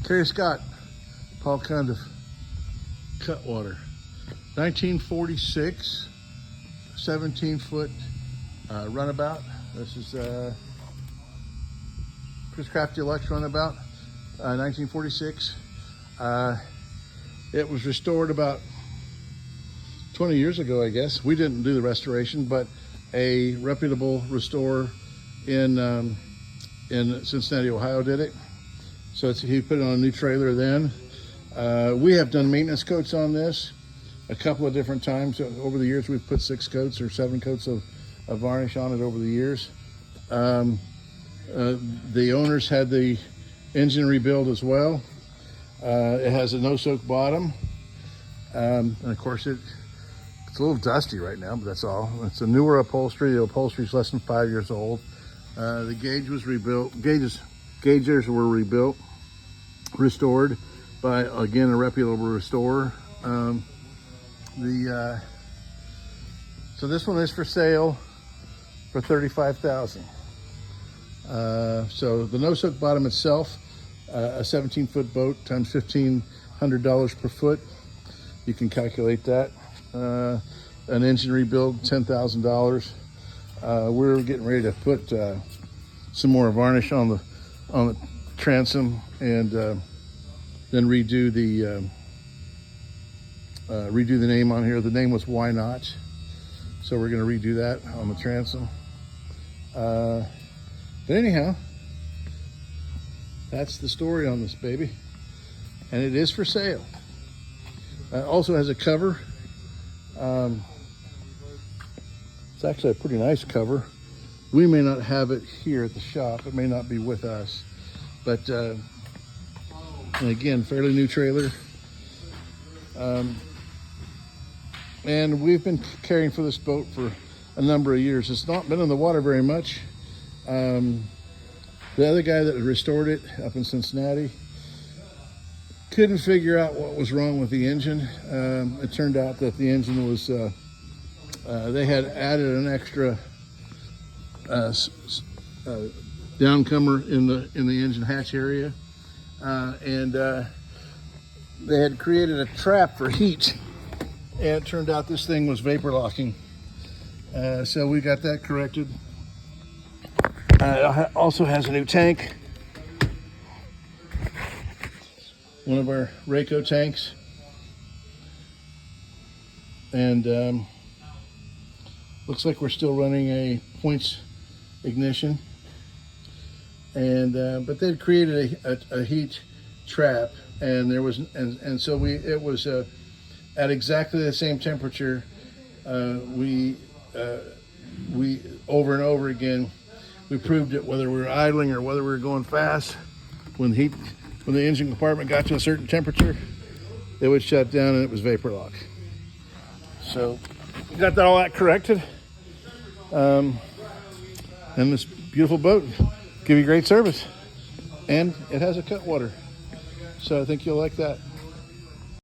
Kerry Scott, Paul Cundiff, Cutwater. 1946, 17-foot Runabout. This is Chris Craft Deluxe Runabout, 1946. It was restored about 20 years ago, I guess. We didn't do the restoration, but a reputable restorer in Cincinnati, Ohio did it. So he put it on a new trailer then. We have done maintenance coats on this a couple of different times. Over the years, we've put 6 coats or 7 coats of varnish on it over the years. The owners had the engine rebuilt as well. It has a no-soak bottom. And of course, it's a little dusty right now, but that's all. It's a newer upholstery. The upholstery is less than 5 years old. The gauge was rebuilt. Gauges were rebuilt, restored by, again, a reputable restorer. So this one is for sale for $35,000. So the no-soak bottom itself, a 17-foot boat times $1,500 per foot. You can calculate that. An engine rebuild, $10,000. We're getting ready to put some more varnish on the transom and then redo the name on here. The name was Why Not, so we're going to redo that on the transom. But anyhow, that's the story on this baby, and it is for sale. It also has a cover. It's actually a pretty nice cover. We may not have it here at the shop. It may not be with us, but and again, fairly new trailer. And we've been caring for this boat for a number of years. It's not been in the water very much. The other guy that restored it up in Cincinnati couldn't figure out what was wrong with the engine. It turned out that the engine was, they had added an extra downcomer in the engine hatch area, and they had created a trap for heat, and it turned out this thing was vapor locking. So we got that corrected. It also has a new tank, one of our Rayco tanks, and looks like we're still running a points ignition, and but they'd created a heat trap, and there was so it was at exactly the same temperature. We over and over again we proved it, whether we were idling or whether we were going fast. When the engine compartment got to a certain temperature, it would shut down and it was vapor lock. So we got all that corrected. And this beautiful boat give you great service, and it has a cutwater, so I think you'll like that.